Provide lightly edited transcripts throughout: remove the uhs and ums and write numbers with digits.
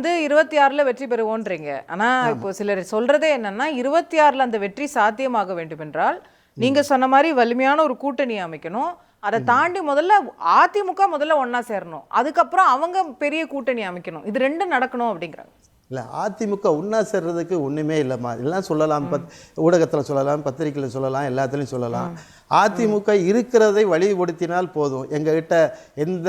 வந்து 26ல வெற்றி பெறுவோன்றீங்க. ஆனா இப்போ சிலர் சொல்றதே என்னன்னா 26ல அந்த வெற்றி சாத்தியமாக வேண்டும் என்றால் நீங்க சொன்ன மாதிரி வலிமையான ஒரு கூட்டணி அமைக்கணும். அதை தாண்டி முதல்ல அதிமுக முதல்ல ஒண்ணா சேரணும். அதுக்கப்புறம் அவங்க பெரிய கூட்டணி அமைக்கணும். இது ரெண்டும் நடக்கணும் அப்படிங்கிறாங்க. இல்லை, அதிமுக ஒன்றா சேர்றதுக்கு ஒன்றுமே இல்லைம்மா. இதெல்லாம் சொல்லலாம், ஊடகத்தில் சொல்லலாம், பத்திரிகையில் சொல்லலாம், எல்லாத்துலேயும் சொல்லலாம். அதிமுக இருக்கிறதை வழிபடுத்தினால் போதும். எங்ககிட்ட எந்த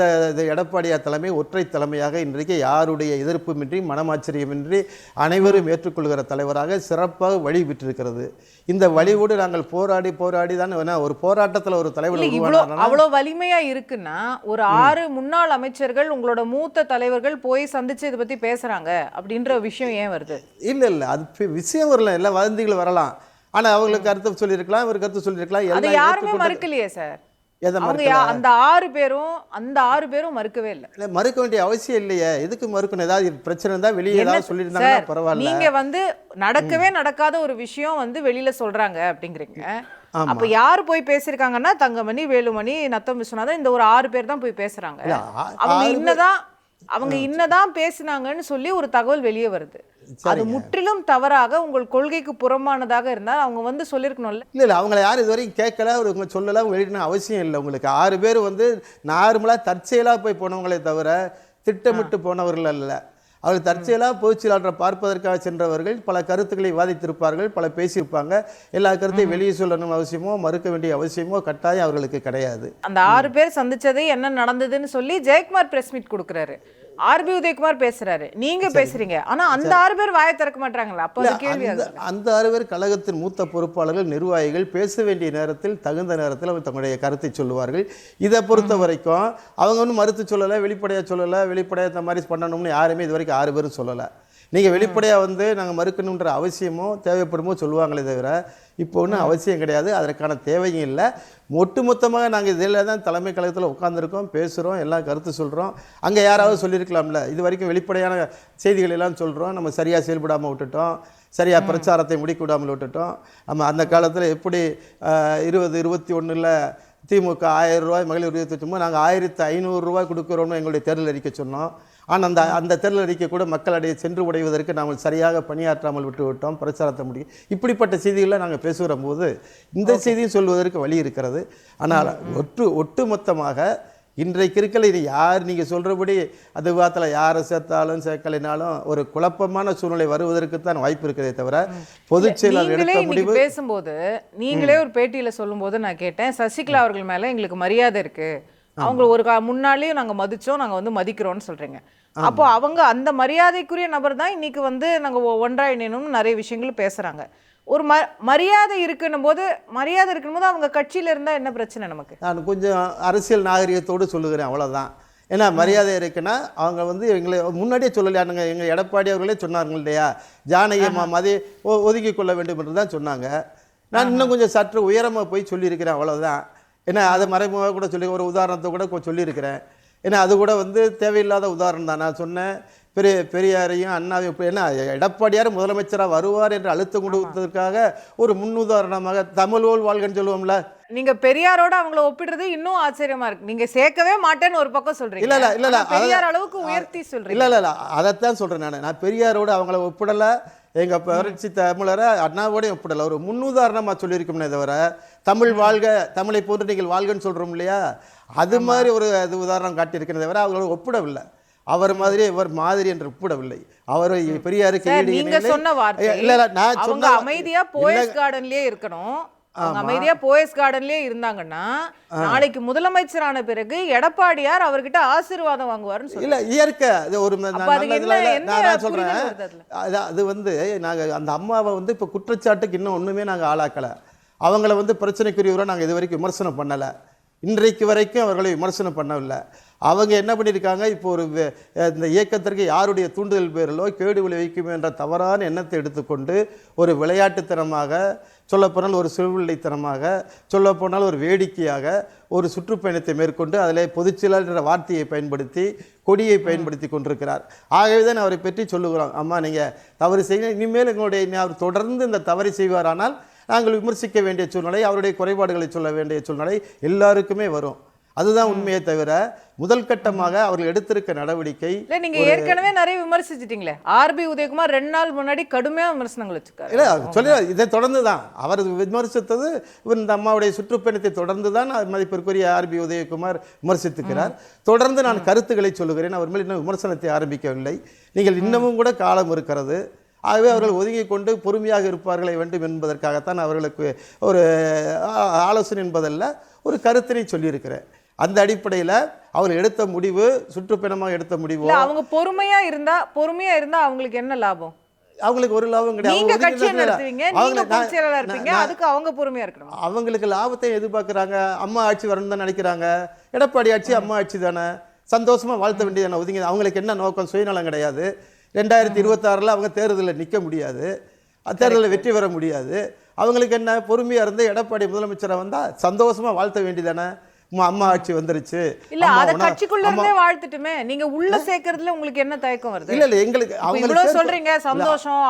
எடப்பாடியார் தலைமை ஒற்றை தலைமையாக இன்றைக்கு யாருடைய எதிர்ப்புமின்றி மனமாச்சரியமின்றி அனைவரும் ஏற்றுக்கொள்கிற தலைவராக சிறப்பாக வழி பெற்றிருக்கிறது. இந்த வழியோடு நாங்கள் போராடி போராடி தான் ஒரு போராட்டத்தில் ஒரு தலைவர் அவ்வளோ வலிமையா இருக்குன்னா ஒரு 6 முன்னாள் அமைச்சர்கள் உங்களோட மூத்த தலைவர்கள் போய் சந்திச்சு இதை பத்தி பேசுறாங்க அப்படின்ற விஷயம் ஏன் வருது? இல்லை, அது விஷயம் வரல, எல்லாம் வதந்திகள் வரலாம். ஆனா அவங்களுக்கு கருத்து சொல்லியிருக்கலாம், இவர் கருத்து சொல்லியிருக்கலாம். அது யாருமே மறுக்கலையே சார். அந்த 6 பேரும் மறுக்கவே இல்லை. மறுக்க வேண்டிய அவசியம் இல்லையே. எதுக்கு மறுக்கணும்? ஏதாவது பிரச்சனை இருந்தா வெளியே ஏதாவது சொல்லியிருந்தாங்கன்னா பரவாயில்ல. நீங்க நடக்கவே நடக்காத ஒரு விஷயம் வெளியில சொல்றாங்க அப்படிங்கிறீங்க. அப்ப யாரு போய் பேசிருக்காங்கன்னா தங்கமணி, வேலுமணி, நத்தம் விஸ்வநாதன், இந்த ஒரு 6 பேர் தான் போய் பேசுறாங்க. அவங்க இன்னதான் பேசினாங்கன்னு சொல்லி ஒரு தகவல் வெளியே வருது. அது முற்றிலும் தவறாக உங்கள் கொள்கைக்கு புறம்பானதாக இருந்தால் அவங்க சொல்லிருக்கணும்ல. இல்ல அவங்களை யாரும் இது வரைக்கும் கேட்கல, அவங்க சொல்லல, வெளியிடணும் அவசியம் இல்லை. உங்களுக்கு 6 பேர் நார்மலா தற்செயலா போய் போனவங்களே தவிர திட்டமிட்டு போனவர்கள் அல்ல. அவர்கள் தற்செயலாக பொதுச்செயலாளரை பார்ப்பதற்காக சென்றவர்கள். பல கருத்துக்களை விவாதித்திருப்பார்கள், பல பேசியிருப்பாங்க. எல்லா கருத்தையும் வெளியே சொல்லணும் அவசியமோ மறுக்க வேண்டிய அவசியமோ கட்டாயம் அவர்களுக்கு கிடையாது. அந்த 6 பேர் சந்திச்சது என்ன நடந்ததுன்னு சொல்லி ஜெயக்குமார் பிரஸ் மீட் கொடுக்குறாரு. ஆர்பி உதயகுமார் பேசுறாரு, நீங்க பேசுறீங்க. ஆனா அந்த 6 பேர் வாயை திறக்க மாட்டாங்களா? அப்ப கேள்வி அந்த 6 பேர் கழகத்தின் மூத்த பொறுப்பாளர்கள், நிர்வாகிகள். பேச வேண்டிய நேரத்தில் தகுந்த நேரத்தில் அவர் தங்களுடைய கருத்தை சொல்லுவார்கள். இதை பொறுத்த வரைக்கும் அவங்க மறுத்து சொல்லலை, வெளிப்படையாக சொல்லலை. வெளிப்படையாக இந்த மாதிரி பண்ணணும்னு யாருமே இது வரைக்கும் 6 பேரும் சொல்லலை. நீங்கள் வெளிப்படையாக நாங்கள் மறுக்கணுன்ற அவசியமோ தேவைப்படுமோ சொல்லுவாங்களே தவிர இப்போ ஒன்றும் அவசியம் கிடையாது. அதற்கான தேவையும் இல்லை. ஒட்டுமொத்தமாக நாங்கள் இதில் தான் தலைமை கழகத்தில் உட்காந்துருக்கோம், பேசுகிறோம், எல்லாம் கருத்து சொல்கிறோம். அங்கே யாராவது சொல்லியிருக்கலாம்ல. இது வரைக்கும் வெளிப்படையான செய்திகள் எல்லாம் சொல்கிறோம். நம்ம சரியாக செயல்படாமல் விட்டுட்டோம், சரியாக பிரச்சாரத்தை முடிக்க விடாமல் விட்டுட்டோம். நம்ம அந்த காலத்தில் எப்படி 2021 திமுக 1000 ரூபாய் மகளிர் உதவி திட்டமும் நாங்கள் 1500 ரூபாய் கொடுக்குறோன்னு எங்களுடைய தேர்தல் அறிக்கை சொன்னோம். ஆனால் அந்த தேர்தல் அறிக்கை கூட மக்களிடையே சென்று உடைவதற்கு நாங்கள் சரியாக பணியாற்றாமல் விட்டுவிட்டோம், பிரச்சாரத்தை முடியும். இப்படிப்பட்ட செய்திகளை நாங்கள் பேசுகிற போது இந்த செய்தியும் சொல்வதற்கு வழி இருக்கிறது. ஆனால் ஒட்டுமொத்தமாக இன்றைக்கு இருக்கல இது யார் நீங்கள் சொல்கிறபடி அது விவாதத்தில் யாரை சேர்த்தாலும் சேர்க்கலைனாலும் ஒரு குழப்பமான சூழ்நிலை வருவதற்கு தான் வாய்ப்பு இருக்கிறதே தவிர பொதுச் செயலாளர் எடுத்த முடிவு. பேசும்போது நீங்களே ஒரு பேட்டியில் சொல்லும்போது நான் கேட்டேன், சசிகலா அவர்கள் மேலே எங்களுக்கு மரியாதை இருக்கு, அவங்க ஒரு முன்னாலேயும் நாங்கள் மதிச்சோம், நாங்கள் மதிக்கிறோம்னு சொல்றீங்க. அப்போ அவங்க அந்த மரியாதைக்குரிய நபர் தான் இன்னைக்கு நாங்கள் ஒன்றாக இணையணும்னு நிறைய விஷயங்கள் பேசுறாங்க. ஒரு மரியாதை இருக்குன்னும் போது அவங்க கட்சியில இருந்தா என்ன பிரச்சனை நமக்கு? நான் கொஞ்சம் அரசியல் நாகரிகத்தோடு சொல்லுகிறேன், அவ்வளவுதான். ஏன்னா மரியாதை இருக்குன்னா அவங்க எங்களை முன்னாடியே சொல்லலையானுங்க. எங்கள் எடப்பாடி அவர்களே சொன்னார்கள் இல்லையா, ஜானகி அம்மா மாதிரி ஒதுக்கி கொள்ள வேண்டும் என்று தான் சொன்னாங்க. நான் இன்னும் கொஞ்சம் சற்று உயரமாக போய் சொல்லியிருக்கிறேன், அவ்வளோதான். ஏன்னா அதை மறைமுகமாக கூட சொல்லி ஒரு உதாரணத்தை கூட சொல்லியிருக்கிறேன். ஏன்னா அது கூட தேவையில்லாத உதாரணம் தான். நான் சொன்னேன் பெரியாரையும் அண்ணாவையும் ஏன்னா எடப்பாடியார் முதலமைச்சராக வருவார் என்று அழுத்தம் கொடுத்ததற்காக ஒரு முன்னுதாரணமாக தமிழோல் வாழ்கன்னு சொல்லுவோம்ல. நீங்க பெரியாரோட அவங்கள ஒப்பிடுறது இன்னும் ஆச்சரியமா இருக்கு. நீங்க சேர்க்கவே மாட்டேன்னு ஒரு பக்கம் சொல்றீங்க. இல்ல பெரியார் அளவுக்கு உயர்த்தி சொல்றீங்க. இல்ல அதைத்தான் சொல்றேன். நான் பெரியாரோட அவங்கள ஒப்பிடல, எங்க புரட்சி தமிழரை அண்ணாவோடையும் ஒப்பிடல. ஒரு முன்னுதாரணமா சொல்லியிருக்கோம்னே தவிர தமிழ் வாழ்க, தமிழை போன்று நீங்கள் வாழ்கன்னு சொல்றோம் இல்லையா, அது மாதிரி ஒரு உதாரணம் காட்டியிருக்கிறத தவிர அவங்களோட ஒப்பிடவில்லை. அவர் மாதிரி இவர் மாதிரி என்று ஒப்பிடவில்லை. அவர் பெரியாருக்கு நீங்க சொன்ன வார்த்தை நான் சொன்ன அமைதியா போயஸ் கார்டன்லயே இருக்கணும். அமைதியா போயஸ் கார்டன்லயே இருந்தாங்கன்னா நாளைக்கு முதலமைச்சரான பிறகு எடப்பாடியார் அவர்கிட்ட ஆசீர்வாதம் வாங்குவாருன்னு சொல்லி இல்ல இயற்கை ஒரு நான் சொல்றேன். அது நாங்க அந்த அம்மாவை இப்ப குற்றச்சாட்டுக்கு இன்னும் ஒண்ணுமே நாங்க ஆளாக்கல. அவங்கள பிரச்சனைக்குரியவரை நாங்க இது வரைக்கும் விமர்சனம் பண்ணல. இன்றைக்கு வரைக்கும் அவர்களை விமர்சனம் பண்ணவில்லை. அவங்க என்ன பண்ணியிருக்காங்க, இப்போ இந்த இயக்கத்திற்கு யாருடைய தூண்டுதல் பேரிலோ கேடு விளைவிக்கும் என்ற தவறான எண்ணத்தை எடுத்துக்கொண்டு ஒரு விளையாட்டுத்தனமாக, சொல்லப்போனால் ஒரு சிறுவில்லைத்தனமாக, சொல்லப்போனால் ஒரு வேடிக்கையாக ஒரு சுற்றுப்பயணத்தை மேற்கொண்டு அதில் பொதுச்செயலாளர் என்ற வார்த்தையை பயன்படுத்தி கொடியை பயன்படுத்தி கொண்டிருக்கிறார். ஆகவே தான் அவரை பற்றி சொல்லுகிறோம், அம்மா நீங்கள் தவறு செய்ய, இனிமேல் எங்களுடைய அவர் தொடர்ந்து இந்த தவறை செய்வாரானால் நாங்கள் விமர்சிக்க வேண்டிய சூழ்நிலை, அவருடைய குறைபாடுகளை சொல்ல வேண்டிய சூழ்நிலை எல்லாருக்குமே வரும். அதுதான் உண்மையை தவிர முதல் கட்டமாக அவர்கள் எடுத்திருக்க நடவடிக்கை இல்ல நீங்க ஏற்கனவே நிறைய விமர்சிச்சிட்டீங்களே. ஆர்பி உதயகுமார் 2 நாள் முன்னாடி கடுமையா விமர்சனங்கள் வச்சிருக்காரு. இல்லை சொல்லி இதை தொடர்ந்து தான் அவர் விமர்சித்தது இந்த அம்மாவுடைய சுற்றுப்பயணத்தை தொடர்ந்து தான் மதிப்பிற்குரிய ஆர்பி உதயகுமார் விமர்சித்துக்கிறார். தொடர்ந்து நான் கருத்துக்களை சொல்லுகிறேன். அவர் மேல் இன்னும் விமர்சனத்தை ஆரம்பிக்கவில்லை. நீங்கள் இன்னமும் கூட காலம் இருக்கிறது. ஆகவே அவர்கள் ஒதுங்கி கொண்டு பொறுமையாக இருப்பார்களே வேண்டும் என்பதற்காகத்தான் அவர்களுக்கு ஒரு ஆலோசனை என்பதல்ல, ஒரு கருத்தினை சொல்லியிருக்கிறேன். அந்த அடிப்படையில் அவர் எடுத்த முடிவு, சுற்றுப்பயணமாக எடுத்த முடிவு, அவங்க பொறுமையா இருந்தா அவங்களுக்கு என்ன லாபம்? அவங்களுக்கு ஒரு லாபம் கிடையாது. நீங்க கட்சியை நடத்துவீங்க, நீங்க பொதுச் செயலாளரா இருப்பீங்க, அதுக்கு அவங்க பொறுமையா இருக்கணும். அவங்களுக்கு லாபத்தை எதிர்பார்க்குறாங்க. அம்மா ஆட்சி வரணும் தான் நினைக்கிறாங்க. எடப்பாடி ஆட்சி அம்மா ஆட்சி தானே, சந்தோஷமா வாழ்த்த வேண்டியதானே. ஒதுங்கி அவங்களுக்கு என்ன நோக்கம்? சுயநலம் கிடையாது. 2026 அவங்க தேர்தலில் நிற்க முடியாது, தேர்தலில் வெற்றி பெற முடியாது. அவங்களுக்கு என்ன, பொறுமையாக இருந்து எடப்பாடி முதலமைச்சரை வந்தால் சந்தோஷமாக வாழ்த்த வேண்டியதானே. அம்மா ஆட்சி வந்துருச்சு. இல்ல அத கட்சிக்குள்ள இருந்தே வாழ்த்துட்டுமே. நீங்க உள்ள சேர்க்கறதுல உங்களுக்கு என்ன தயக்கம் வருது? இல்ல எங்களுக்கு அவங்க இவ்வளவு சொல்றீங்க, சந்தோஷம்.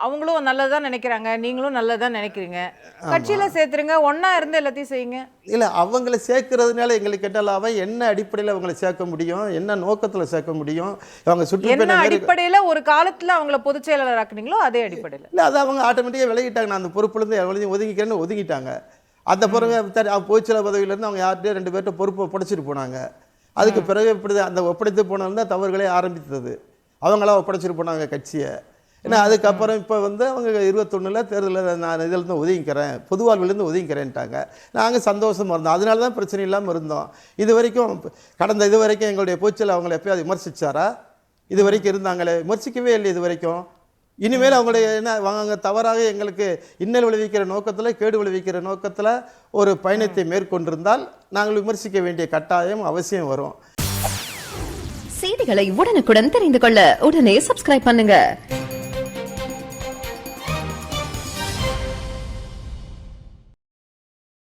அவங்களும் நல்லதான் நினைக்கிறாங்க, நீங்களும் நல்லதான் நினைக்கிறீங்க. கட்சியில சேர்த்துருங்க, ஒண்ணா இருந்து எல்லாத்தையும் செய்யுங்க. இல்ல அவங்களை சேர்க்கறதுனால எங்களுக்கு என்ன லாபம்? என்ன அடிப்படையில் அவங்களை சேர்க்க முடியும்? என்ன நோக்கத்துல சேர்க்க முடியும்? அவங்க என்ன அடிப்படையில ஒரு காலத்துல அவங்கள பொதுச் செயலாளர் ஆக்குனீங்களோ அதே அடிப்படையில் இல்ல, அது அவங்க ஆட்டோமேட்டிக்காக விலகிட்டாங்க. நான் அந்த பொறுப்புல இருந்து எவ்வளவு ஒதுங்கிக்கிறேன்னு ஒதுங்கிட்டாங்க. அந்த பிறகு பொதுச்செயலாளர் பதவியிலேருந்து அவங்க யார்கிட்டயோ 2 பேர்கிட்ட பொறுப்பை படைச்சிட்டு போனாங்க. அதுக்கு பிறகு இப்படி அந்த ஒப்படைத்து போனது தவறுகளே ஆரம்பித்தது. அவங்களா ஒப்படைச்சிட்டு போனாங்க கட்சியை. ஏன்னா அதுக்கப்புறம் இப்போ அவங்க 21 தேர்தலில் நான் இதிலேருந்து ஒதுங்கிக்கிறேன், பொது வாழ்விலேருந்து ஒதுங்கிக்கிறேன்ட்டாங்க. நாங்கள் சந்தோஷமாக இருந்தோம். அதனால தான் பிரச்சனை இல்லாமல் இருந்தோம். இது வரைக்கும் இது வரைக்கும் எங்களுடைய பொதுச்செயலாளர் அவங்கள எப்போயாவது விமர்சிச்சாரா? இது வரைக்கும் இருந்தாங்களே, விமர்சிக்கவே இல்லை இது வரைக்கும். இனிமேல் அவங்களுடைய என்ன அவங்க தவறாக எங்களுக்கு இன்னல் விளைவிக்கிற நோக்கத்தில், கேடு விளைவிக்கிற நோக்கத்தில் ஒரு பயணத்தை மேற்கொண்டிருந்தால் நாங்கள் விமர்சிக்க வேண்டிய கட்டாயம் அவசியம் வரும். செய்திகளை உடனுக்குடன் தெரிந்து கொள்ள உடனே சப்ஸ்கிரைப் பண்ணுங்க.